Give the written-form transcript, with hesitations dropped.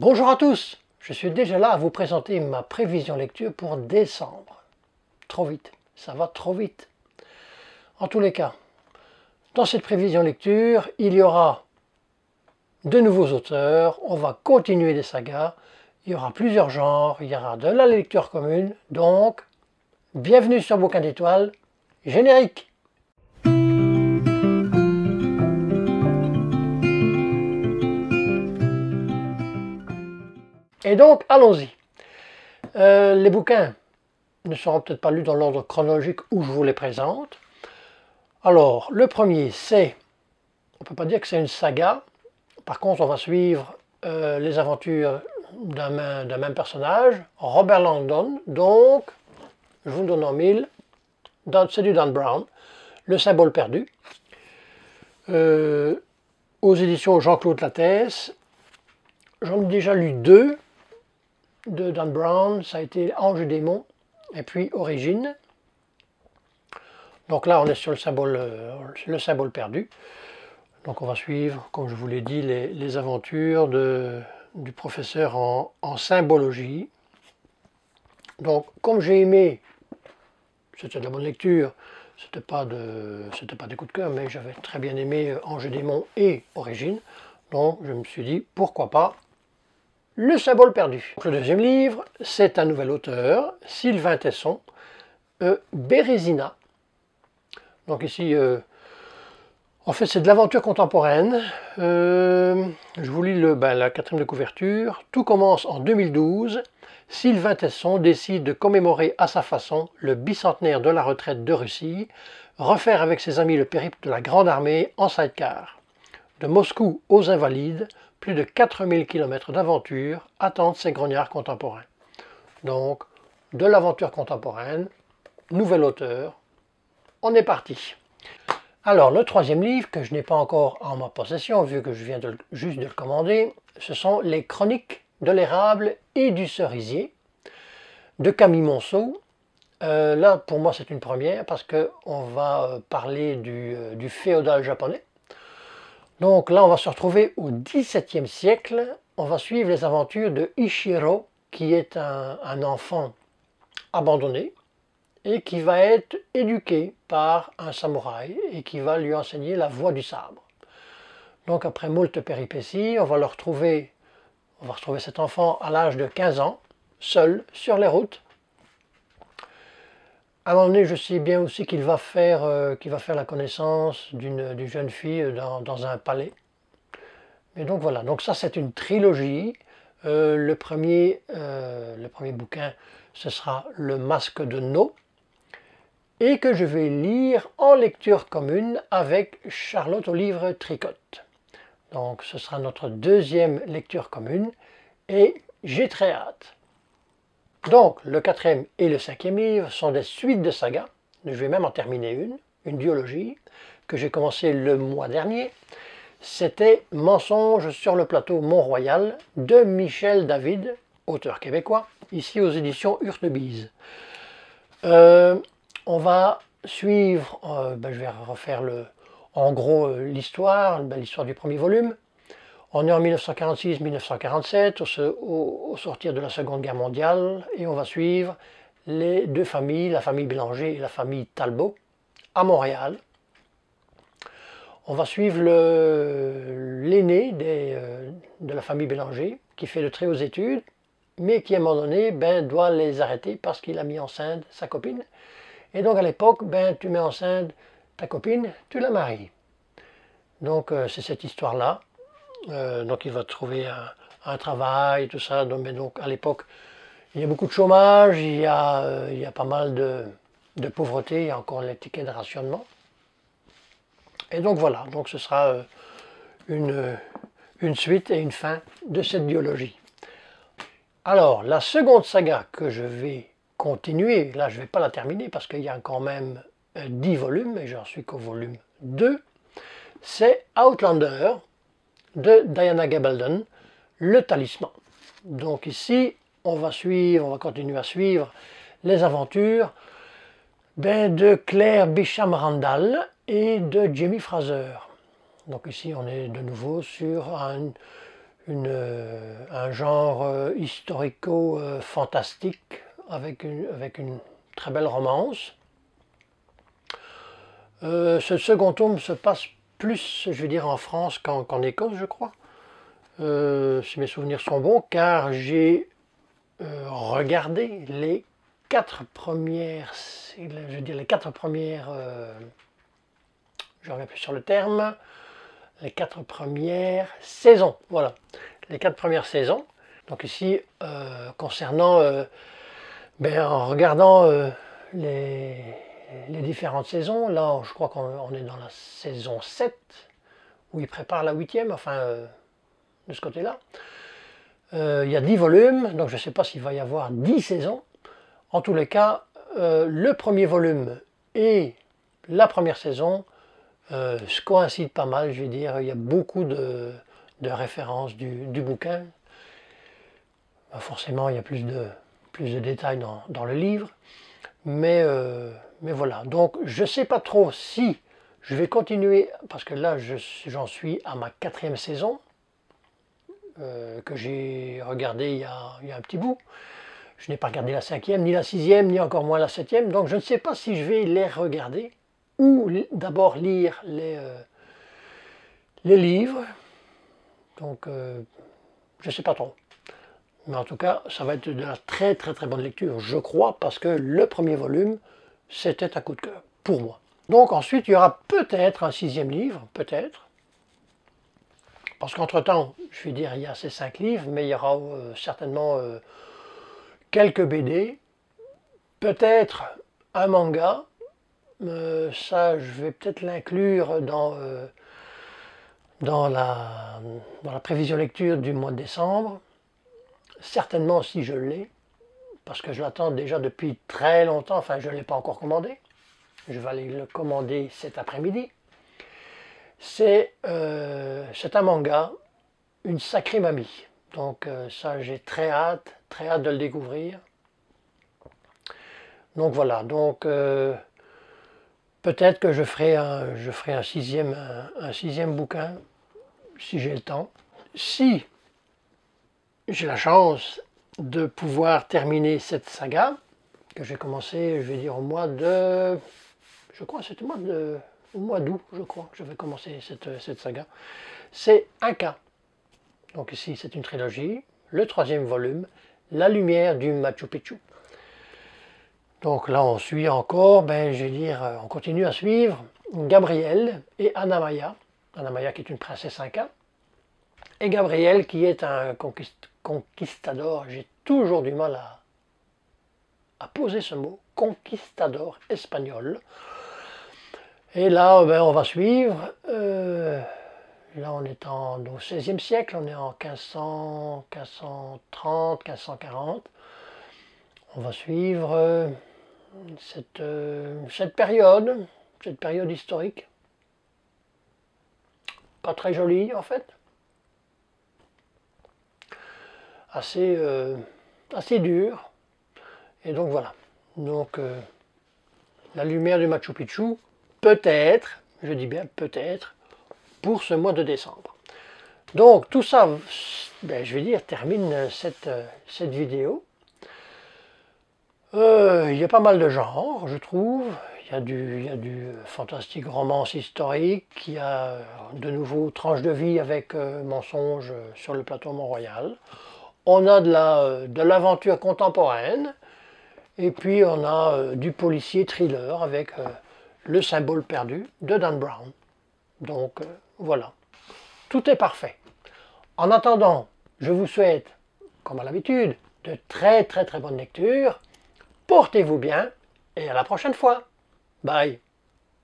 Bonjour à tous, je suis déjà là à vous présenter ma prévision lecture pour décembre. Trop vite, ça va trop vite. En tous les cas, dans cette prévision lecture, il y aura de nouveaux auteurs, on va continuer des sagas, il y aura plusieurs genres, il y aura de la lecture commune, donc bienvenue sur Bouquin d'étoiles, générique. Et donc, allons-y. Les bouquins ne seront peut-être pas lus dans l'ordre chronologique où je vous les présente. Alors, le premier, c'est, on ne peut pas dire que c'est une saga, par contre, on va suivre les aventures d'un même personnage, Robert Langdon, donc, je vous le donne en mille, c'est du Dan Brown, Le symbole perdu, aux éditions Jean-Claude Lattès. J'en ai déjà lu deux de Dan Brown, ça a été Ange et démon, et puis Origine. Donc là, on est sur le symbole perdu. Donc on va suivre, comme je vous l'ai dit, les aventures du professeur en symbologie. Donc comme j'ai aimé, c'était de la bonne lecture, c'était pas des coups de cœur, mais j'avais très bien aimé Ange et démon et Origine. Donc je me suis dit, pourquoi pas le symbole perdu. Donc, le deuxième livre, c'est un nouvel auteur, Sylvain Tesson, Bérésina. Donc ici, en fait, c'est de l'aventure contemporaine. Je vous lis la quatrième de couverture. Tout commence en 2012. Sylvain Tesson décide de commémorer à sa façon le bicentenaire de la retraite de Russie, refaire avec ses amis le périple de la Grande Armée en sidecar. De Moscou aux Invalides, plus de 4000 km d'aventure attendent ces grognards contemporains. Donc, de l'aventure contemporaine, nouvel auteur, on est parti. Alors, le troisième livre, que je n'ai pas encore en ma possession, vu que je viens juste de le commander, ce sont les Chroniques de l'érable et du cerisier, de Camille Monceau. Là, pour moi, c'est une première, parce qu'on va parler du féodal japonais. Donc là, on va se retrouver au XVIIe siècle. On va suivre les aventures de Ichiro, qui est un enfant abandonné, et qui va être éduqué par un samouraï et qui va lui enseigner la voie du sabre. Donc après moult péripéties, on va retrouver cet enfant à l'âge de 15 ans, seul, sur les routes. À un moment donné, je sais bien aussi qu'il va faire la connaissance d'une jeune fille dans un palais. Et donc voilà, donc ça c'est une trilogie. Le premier bouquin, ce sera Le Masque de No, et que je vais lire en lecture commune avec Charlotte Olivre-Tricotte. Donc ce sera notre deuxième lecture commune, et j'ai très hâte. Donc le quatrième et le cinquième livre sont des suites de sagas. Je vais même en terminer une duologie, que j'ai commencé le mois dernier. C'était Mensonges sur le plateau Mont-Royal de Michel David, auteur québécois, ici aux éditions Hurtebise. On va suivre, je vais refaire en gros l'histoire du premier volume. On est en 1946-1947, au sortir de la Seconde Guerre mondiale, et on va suivre les deux familles, la famille Bélanger et la famille Talbot, à Montréal. On va suivre l'aîné de la famille Bélanger, qui fait de très hautes études, mais qui à un moment donné doit les arrêter parce qu'il a mis enceinte sa copine. Et donc à l'époque, tu mets enceinte ta copine, tu la maries. Donc c'est cette histoire-là. Donc il va trouver un travail, tout ça. Donc à l'époque, il y a beaucoup de chômage, il y a pas mal de pauvreté, il y a encore les tickets de rationnement. Et donc voilà, donc ce sera une suite et une fin de cette biologie. Alors, la seconde saga que je vais continuer, là je ne vais pas la terminer parce qu'il y a quand même 10 volumes, et j'en suis qu'au volume 2, c'est Outlander de Diana Gabaldon, Le Talisman. Donc ici, on va continuer à suivre les aventures de Claire Bisham Randall et de Jamie Fraser. Donc ici, on est de nouveau sur un genre historico-fantastique avec une très belle romance. Ce second tome se passe plus, je vais dire, en France qu'en Écosse, je crois. Si mes souvenirs sont bons, car j'ai regardé les 4 premières, je veux dire les 4 premières, je reviens plus sur le terme, les 4 premières saisons, voilà, les 4 premières saisons. Donc ici, concernant, en regardant les différentes saisons, là je crois qu'on est dans la saison 7, où il prépare la 8e, enfin de ce côté-là. Il y a 10 volumes, donc je ne sais pas s'il va y avoir 10 saisons. En tous les cas, le premier volume et la première saison se coïncident pas mal, je vais dire. Il y a beaucoup de références du bouquin. Forcément, il y a plus de détails dans le livre. Mais voilà. Donc, je ne sais pas trop si je vais continuer, parce que là, j'en suis à ma 4e saison, que j'ai regardé il y a un petit bout. Je n'ai pas regardé la 5e, ni la 6e, ni encore moins la 7e. Donc, je ne sais pas si je vais les regarder ou d'abord lire les livres. Donc, je ne sais pas trop. Mais en tout cas, ça va être de la très très très bonne lecture, je crois, parce que le premier volume, c'était un coup de cœur, pour moi. Donc ensuite, il y aura peut-être un 6e livre, peut-être. Parce qu'entre-temps, je vais dire, il y a ces 5 livres, mais il y aura certainement quelques BD, peut-être un manga. Ça, je vais peut-être l'inclure dans la prévision lecture du mois de décembre. Certainement si je l'ai, parce que je l'attends déjà depuis très longtemps, enfin je ne l'ai pas encore commandé. Je vais aller le commander cet après-midi. C'est un manga, une sacrée mamie. Donc ça, j'ai très hâte de le découvrir. Donc voilà, donc peut-être que je ferai un sixième bouquin, si j'ai le temps. Si j'ai la chance de pouvoir terminer cette saga, que j'ai commencé, je vais dire, au mois de... Je crois que c'était au mois d'août, je crois, que je vais commencer cette saga. C'est un cas. Donc ici, c'est une trilogie. Le 3e volume, La lumière du Machu Picchu. Donc là, on suit encore, je vais dire, on continue à suivre Gabriel et Anna Maya. Anna Maya qui est une princesse Inca. Et Gabriel qui est un conquistador. J'ai toujours du mal à poser ce mot, conquistador espagnol. Et là, on va suivre, là on est au XVIe siècle, on est en 1500, 1530, 1540. On va suivre cette période historique. Pas très jolie en fait. Assez dur. Et donc voilà. Donc la lumière du Machu Picchu, peut-être, je dis bien peut-être, pour ce mois de décembre. Donc tout ça, je vais dire, termine cette vidéo. Il y a pas mal de genres, je trouve. Il y a du fantastique, romance historique, il y a de nouveau tranche de vie avec mensonge sur le plateau Mont-Royal. On a de l'aventure contemporaine, et puis on a du policier thriller avec Le symbole perdu de Dan Brown. Donc voilà, tout est parfait. En attendant, je vous souhaite, comme à l'habitude, de très très très bonnes lectures. Portez-vous bien et à la prochaine fois. Bye.